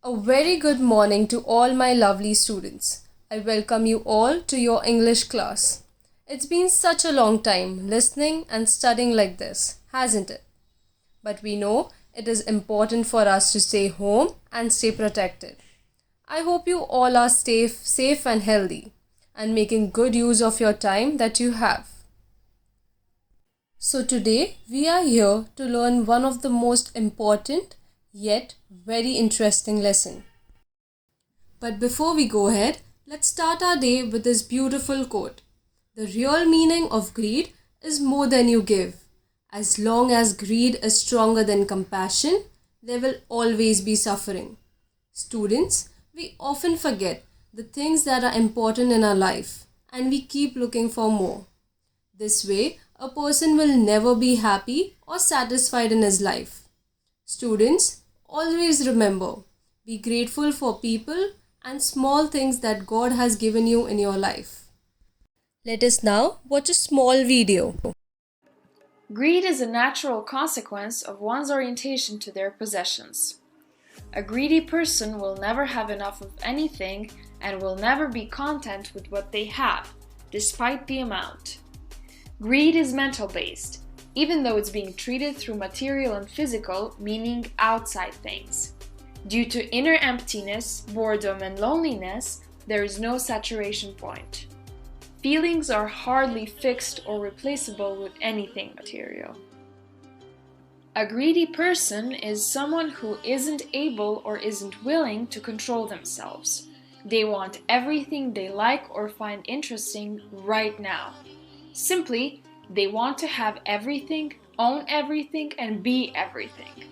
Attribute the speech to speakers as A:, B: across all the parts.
A: A very good morning to all my lovely students. I welcome you all to your English class. It's been such a long time listening and studying like this, hasn't it? But we know it is important for us to stay home and stay protected. I hope you all are safe and healthy and making good use of your time that you have. So today we are here to learn one of the most important yet very interesting lesson. But before we go ahead, let's start our day with this beautiful quote. The real meaning of greed is more than you give. As long as greed is stronger than compassion, there will always be suffering. Students, we often forget the things that are important in our life and we keep looking for more. This way, a person will never be happy or satisfied in his life. Students, always remember, be grateful for people and small things that God has given you in your life. Let us now watch a small video.
B: Greed is a natural consequence of one's orientation to their possessions. A greedy person will never have enough of anything and will never be content with what they have, despite the amount. Greed is mental-based, even though it's being treated through material and physical, meaning outside things. Due to inner emptiness, boredom, and loneliness, there is no saturation point. Feelings are hardly fixed or replaceable with anything material. A greedy person is someone who isn't able or isn't willing to control themselves. They want everything they like or find interesting right now. Simply, they want to have everything, own everything, and be everything.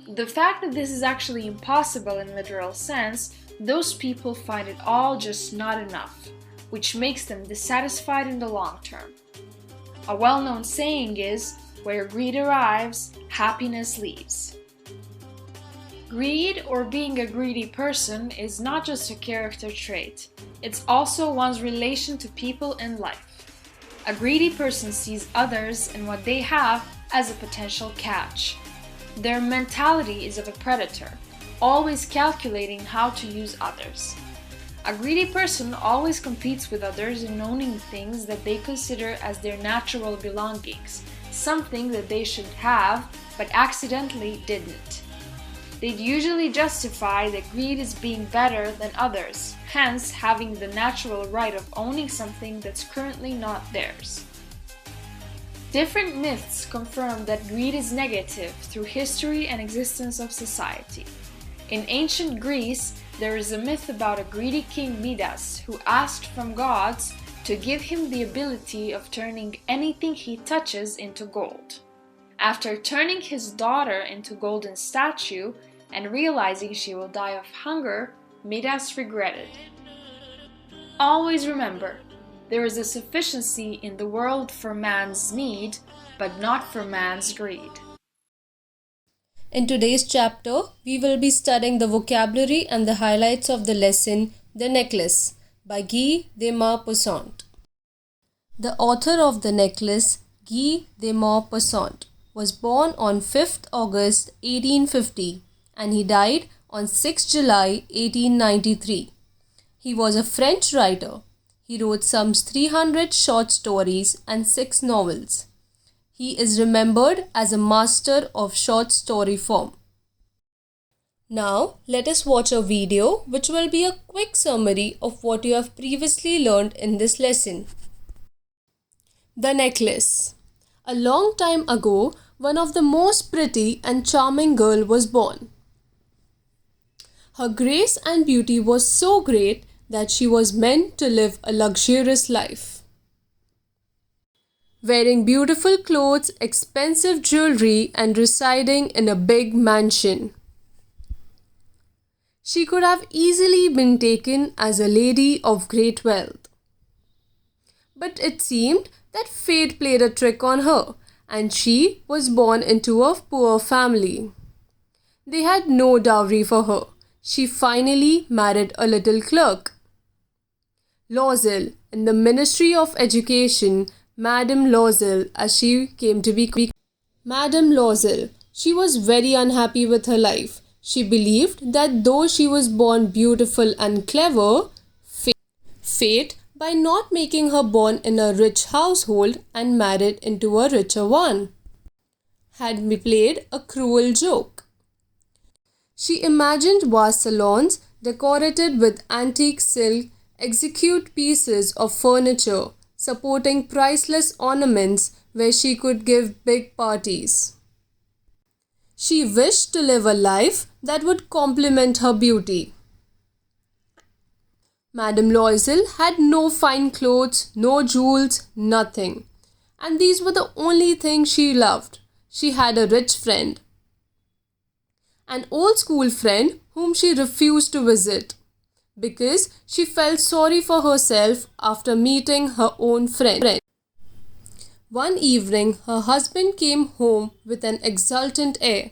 B: The fact that this is actually impossible in literal sense, those people find it all just not enough, which makes them dissatisfied in the long term. A well-known saying is, where greed arrives, happiness leaves. Greed, or being a greedy person, is not just a character trait, it's also one's relation to people in life. A greedy person sees others and what they have as a potential catch. Their mentality is of a predator, always calculating how to use others. A greedy person always competes with others in owning things that they consider as their natural belongings, something that they should have but accidentally didn't. They'd usually justify that greed is being better than others, hence having the natural right of owning something that's currently not theirs. Different myths confirm that greed is negative through history and existence of society. In ancient Greece, there is a myth about a greedy king Midas who asked from gods to give him the ability of turning anything he touches into gold. After turning his daughter into a golden statue and realizing she will die of hunger, Midas regretted. Always remember, there is a sufficiency in the world for man's need, but not for man's greed.
A: In today's chapter, we will be studying the vocabulary and the highlights of the lesson, The Necklace, by Guy de Maupassant. The author of The Necklace, Guy de Maupassant, was born on 5th August 1850 and he died on 6th July 1893. He was a French writer. He wrote some 300 short stories and 6 novels. He is remembered as a master of short story form. Now, let us watch a video which will be a quick summary of what you have previously learned in this lesson. The Necklace. A long time ago, one of the most pretty and charming girl was born. Her grace and beauty was so great that she was meant to live a luxurious life. Wearing beautiful clothes, expensive jewelry, and residing in a big mansion. She could have easily been taken as a lady of great wealth. But it seemed that fate played a trick on her, and she was born into a poor family. They had no dowry for her. She finally married a little clerk. Loisel, in the Ministry of Education, Madame Loisel, as she came to be. Madame Loisel, she was very unhappy with her life. She believed that though she was born beautiful and clever, fate, by not making her born in a rich household and married into a richer one, had played a cruel joke. She imagined vast salons decorated with antique silk, exquisite pieces of furniture, supporting priceless ornaments where she could give big parties. She wished to live a life that would complement her beauty. Madame Loisel had no fine clothes, no jewels, nothing. And these were the only things she loved. She had a rich friend, an old school friend whom she refused to visit because she felt sorry for herself after meeting her own friend. One evening, her husband came home with an exultant air,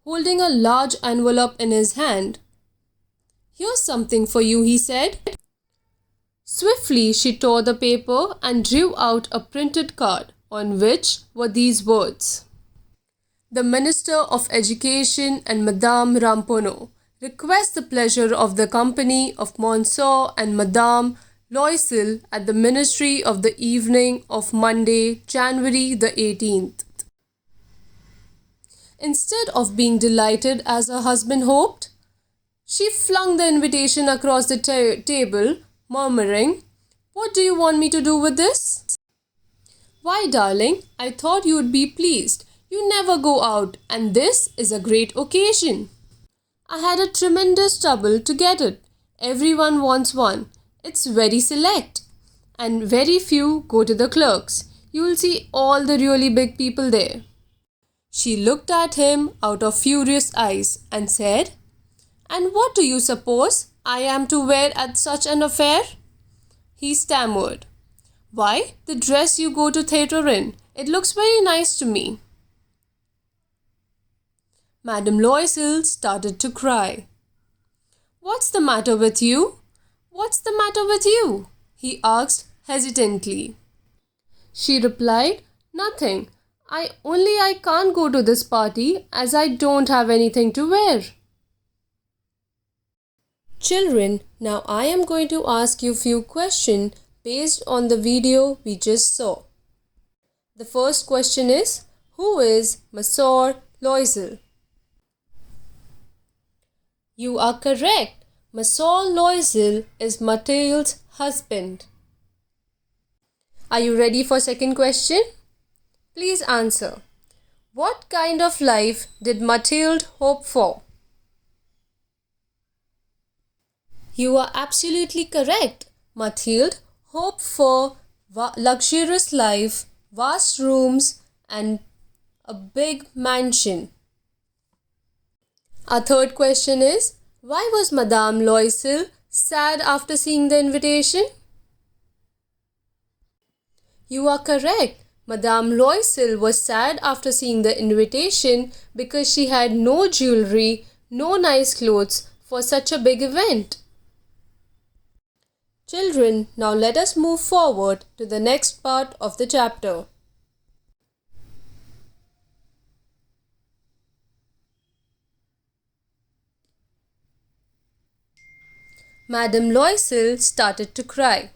A: holding a large envelope in his hand. "Here's something for you," he said. Swiftly, she tore the paper and drew out a printed card on which were these words: "The Minister of Education and Madame Ramponneau request the pleasure of the company of Monsieur and Madame Loisel at the Ministry of the evening of Monday, January the 18th. Instead of being delighted as her husband hoped, she flung the invitation across the table, murmuring, "What do you want me to do with this?" "Why, darling, I thought you would be pleased. You never go out, and this is a great occasion. I had a tremendous trouble to get it. Everyone wants one. It's very select, and very few go to the clerks. You'll see all the really big people there." She looked at him out of furious eyes and said, "And what do you suppose I am to wear at such an affair?" He stammered, "Why, the dress you go to theatre in. It looks very nice to me." Madame Loisel started to cry. "What's the matter with you? What's the matter with you?" he asked hesitantly. She replied, "Nothing. I can't go to this party as I don't have anything to wear." Children, now I am going to ask you few questions based on the video we just saw. The first question is, who is Monsieur Loisel? You are correct. Monsieur Loisel is Mathilde's husband. Are you ready for second question? Please answer. What kind of life did Mathilde hope for? You are absolutely correct. Mathilde hoped for luxurious life, vast rooms, and a big mansion. Our third question is, why was Madame Loisel sad after seeing the invitation? You are correct. Madame Loisel was sad after seeing the invitation because she had no jewelry, no nice clothes for such a big event. Children, now let us move forward to the next part of the chapter. Madame Loisel started to cry.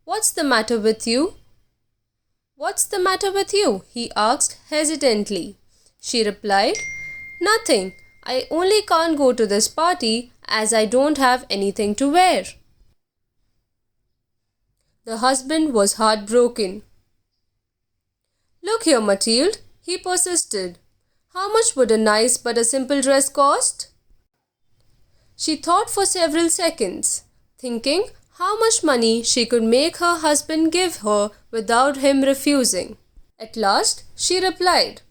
A: "What's the matter with you? What's the matter with you?" he asked hesitantly. She replied, "Nothing. I only can't go to this party as I don't have anything to wear." The husband was heartbroken. "Look here, Mathilde," he persisted. "How much would a nice but a simple dress cost?" She thought for several seconds, thinking how much money she could make her husband give her without him refusing. At last, she replied,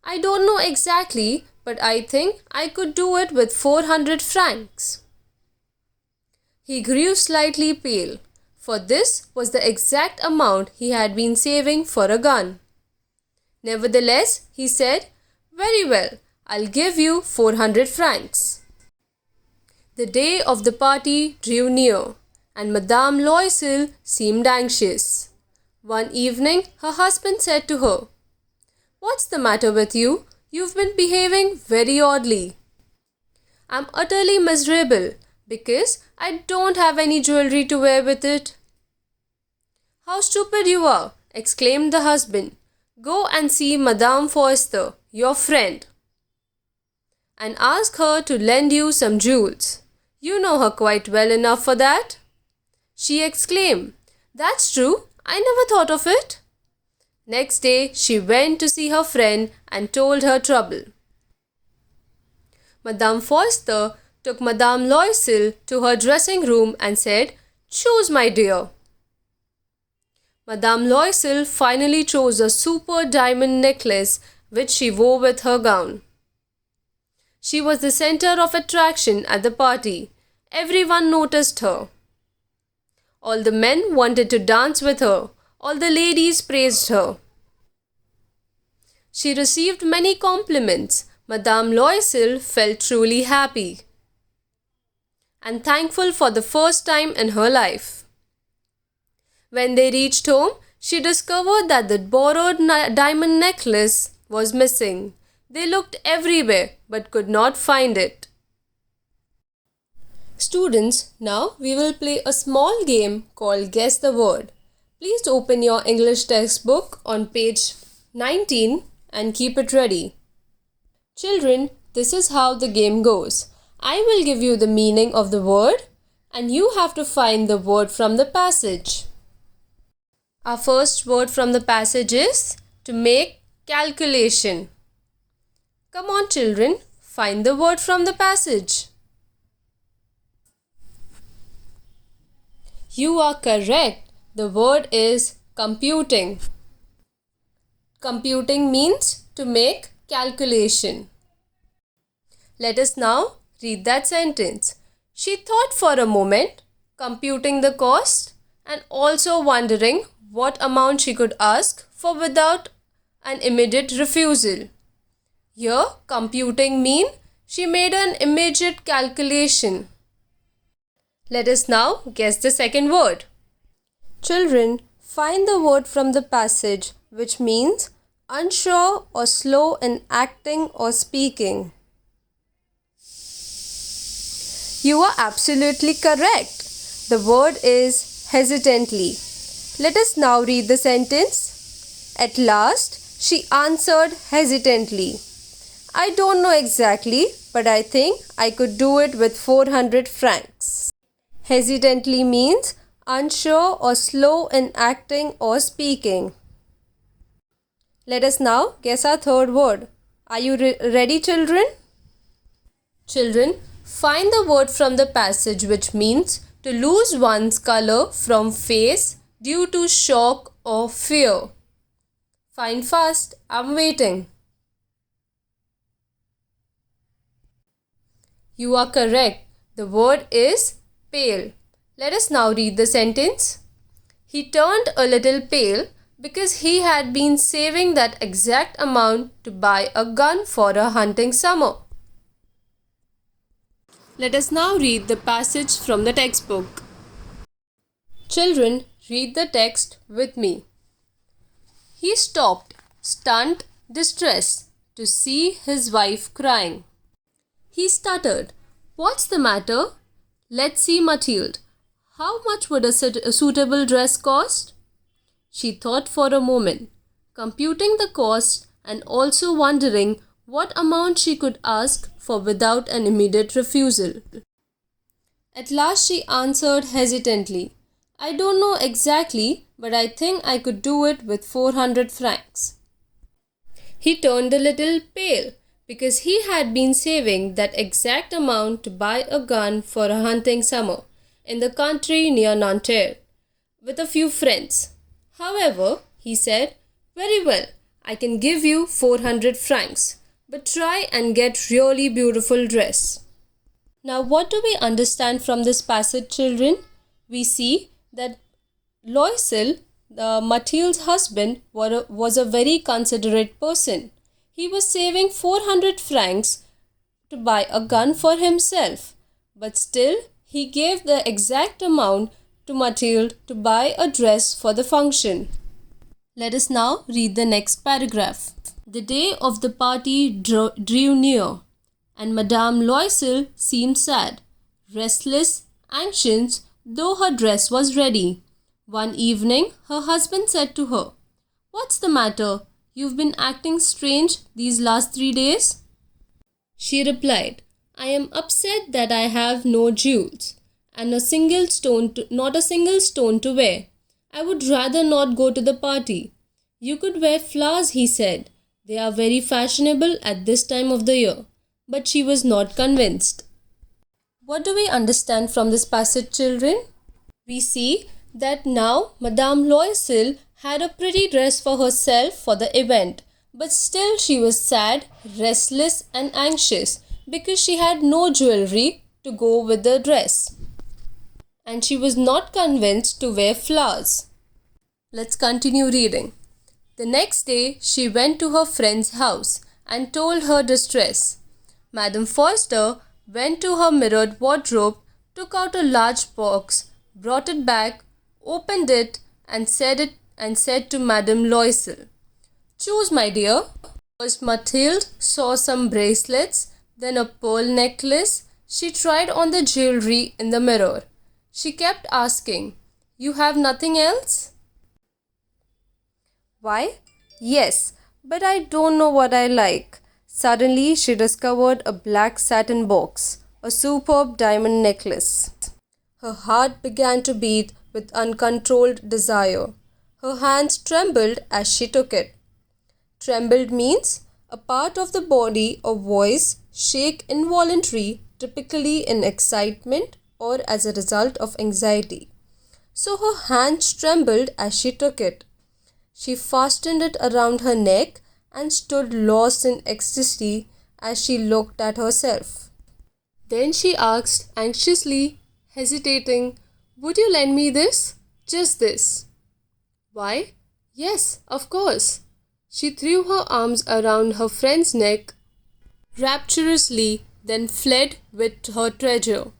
A: "I don't know exactly, but I think I could do it with 400 francs. He grew slightly pale, for this was the exact amount he had been saving for a gun. Nevertheless, he said, "Very well, I'll give you 400 francs. The day of the party drew near, and Madame Loisel seemed anxious. One evening, her husband said to her, "What's the matter with you? You've been behaving very oddly. I'm utterly miserable because I don't have any jewelry to wear with it. How stupid you are, exclaimed the husband. Go and see Madame Forster, your friend, and ask her to lend you some jewels. You know her quite well enough for that. She exclaimed, That's true, I never thought of it. Next day, she went to see her friend and told her trouble. Madame Forster took Madame Loisel to her dressing room and said, Choose, my dear. Madame Loisel finally chose a super diamond necklace which she wore with her gown. She was the center of attraction at the party. Everyone noticed her. All the men wanted to dance with her. All the ladies praised her. She received many compliments. Madame Loisel felt truly happy and thankful for the first time in her life. When they reached home, she discovered that the borrowed diamond necklace was missing. They looked everywhere but could not find it. Students, now we will play a small game called Guess the Word. Please open your English textbook on page 19 and keep it ready. Children, this is how the game goes. I will give you the meaning of the word and you have to find the word from the passage. Our first word from the passage is to make calculation. Come on children, find the word from the passage. You are correct. The word is computing. Computing means to make calculation. Let us now read that sentence. She thought for a moment, computing the cost and also wondering what amount she could ask for without an immediate refusal. Here, computing means she made an immediate calculation. Let us now guess the second word. Children, find the word from the passage which means unsure or slow in acting or speaking. You are absolutely correct. The word is hesitantly. Let us now read the sentence. At last, she answered hesitantly. I don't know exactly, but I think I could do it with 400 francs. Hesitantly means unsure or slow in acting or speaking. Let us now guess our third word. Are you ready, children? Children, find the word from the passage which means to lose one's color from face due to shock or fear. Find fast, I'm waiting. You are correct. The word is pale. Let us now read the sentence. He turned a little pale because he had been saving that exact amount to buy a gun for a hunting summer. Let us now read the passage from the textbook. Children, read the text with me. He stopped, stunned, distressed, to see his wife crying. He stuttered, What's the matter? Let's see, Mathilde. How much would a suitable dress cost? She thought for a moment, computing the cost and also wondering what amount she could ask for without an immediate refusal. At last she answered hesitantly, I don't know exactly, but I think I could do it with 400 francs. He turned a little pale because he had been saving that exact amount to buy a gun for a hunting summer in the country near Nanterre with a few friends. However, he said, Very well, I can give you 400 francs, but try and get really beautiful dress. Now, what do we understand from this passage, children? We see that Loisel, Mathilde's husband, was a very considerate person. He was saving 400 francs to buy a gun for himself, but still he gave the exact amount to Mathilde to buy a dress for the function. Let us now read the next paragraph. The day of the party drew near, and Madame Loisel seemed sad, restless, anxious, though her dress was ready. One evening, her husband said to her, "What's the matter? You've been acting strange these last 3 days." She replied, "I am upset that I have no jewels, and not a single stone to wear. I would rather not go to the party." "You could wear flowers," he said. "They are very fashionable at this time of the year." But she was not convinced. What do we understand from this passage, children? We see that now Madame Loisel had a pretty dress for herself for the event, but still she was sad, restless, and anxious because she had no jewelry to go with the dress. And she was not convinced to wear flowers. Let's continue reading. The next day, she went to her friend's house and told her distress. Madame Forster went to her mirrored wardrobe, took out a large box, brought it back, opened it, and said to Madame Loisel, "Choose, my dear." First Mathilde saw some bracelets, then a pearl necklace. She tried on the jewelry in the mirror. She kept asking, "You have nothing else?" "Why, yes, but I don't know what I like." Suddenly, she discovered a black satin box, a superb diamond necklace. Her heart began to beat with uncontrolled desire. Her hands trembled as she took it. Trembled means a part of the body or voice shake involuntarily, typically in excitement or as a result of anxiety. So her hands trembled as she took it. She fastened it around her neck and stood lost in ecstasy as she looked at herself. Then she asked anxiously, hesitating, "Would you lend me this? Just this?" "Why, yes, of course." She threw her arms around her friend's neck rapturously, then fled with her treasure.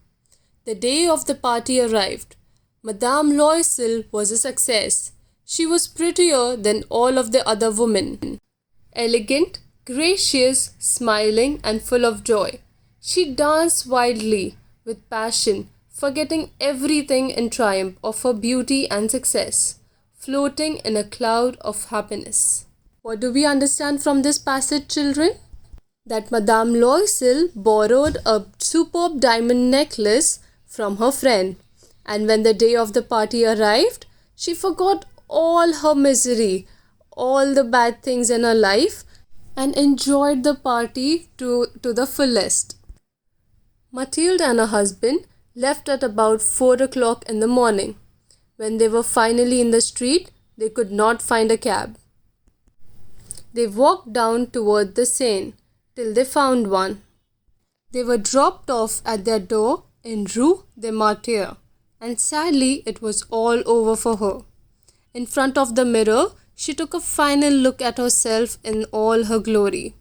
A: The day of the party arrived. Madame Loisel was a success. She was prettier than all of the other women. Elegant, gracious, smiling, and full of joy. She danced wildly, with passion, forgetting everything in triumph of her beauty and success, floating in a cloud of happiness. What do we understand from this passage, children? That Madame Loisel borrowed a superb diamond necklace from her friend, and when the day of the party arrived, she forgot all her misery, all the bad things in her life, and enjoyed the party to the fullest. Mathilde and her husband left at about 4 o'clock in the morning. When they were finally in the street, they could not find a cab. They walked down toward the Seine till they found one. They were dropped off at their door in Rue des Martyrs, and sadly it was all over for her. In front of the mirror, she took a final look at herself in all her glory.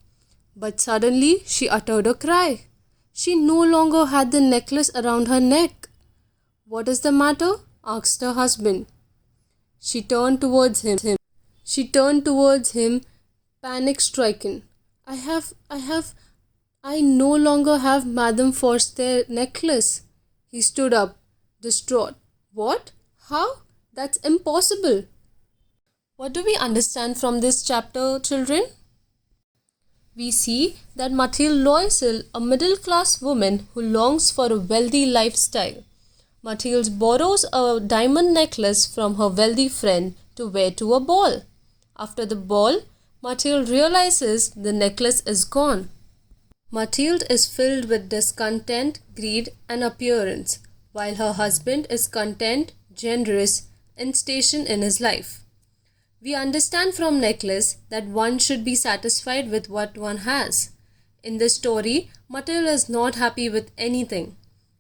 A: But suddenly she uttered a cry. She no longer had the necklace around her neck. "What is the matter?" asked her husband. She turned towards him, panic-stricken. I no longer have Madame Forster's necklace." He stood up, distraught. "What? How? That's impossible." What do we understand from this chapter, children? We see that Mathilde Loisel, a middle-class woman who longs for a wealthy lifestyle. Mathilde borrows a diamond necklace from her wealthy friend to wear to a ball. After the ball, Mathilde realizes the necklace is gone. Mathilde is filled with discontent, greed, and appearance, while her husband is content, generous, and stationed in his life. We understand from necklace that one should be satisfied with what one has. In this story, Mathilde is not happy with anything.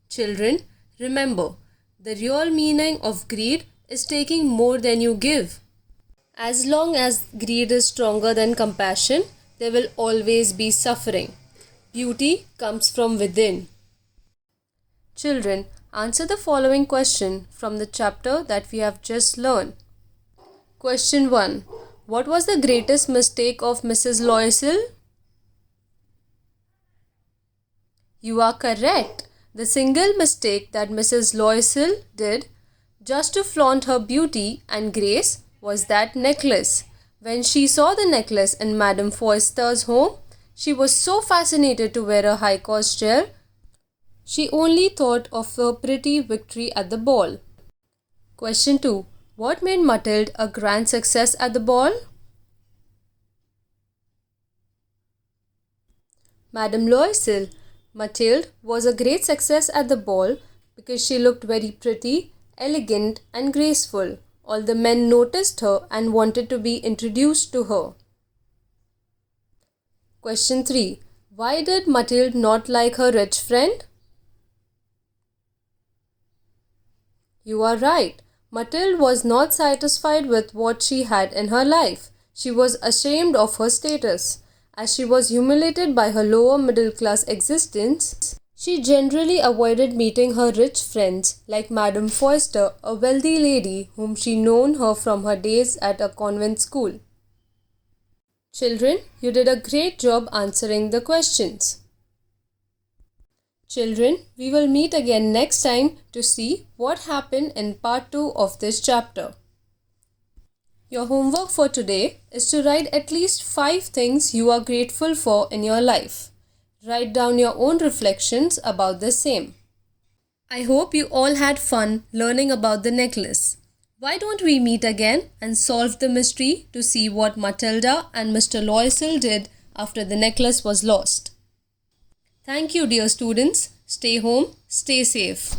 A: Children, remember, the real meaning of greed is taking more than you give. As long as greed is stronger than compassion, there will always be suffering. Beauty comes from within. Children, answer the following question from the chapter that we have just learned. Question 1. what was the greatest mistake of Mrs. Loisel? You are correct. The single mistake that Mrs. Loisel did just to flaunt her beauty and grace was that necklace. When she saw the necklace in Madame Forster's home, she was so fascinated to wear a high-cost chair, she only thought of her pretty victory at the ball. Question 2. What made Mathilde a grand success at the ball? Madame Loisel. Mathilde was a great success at the ball because she looked very pretty, elegant and graceful. All the men noticed her and wanted to be introduced to her. Question 3. Why did Mathilde not like her rich friend? You are right. Mathilde was not satisfied with what she had in her life. She was ashamed of her status. As she was humiliated by her lower middle class existence, she generally avoided meeting her rich friends like Madame Forster, a wealthy lady whom she known her from her days at a convent school. Children, you did a great job answering the questions. Children, we will meet again next time to see what happened in part 2 of this chapter. Your homework for today is to write at least 5 things you are grateful for in your life. Write down your own reflections about the same. I hope you all had fun learning about the necklace. Why don't we meet again and solve the mystery to see what Matilda and Mr. Loisel did after the necklace was lost. Thank you, dear students. Stay home, stay safe.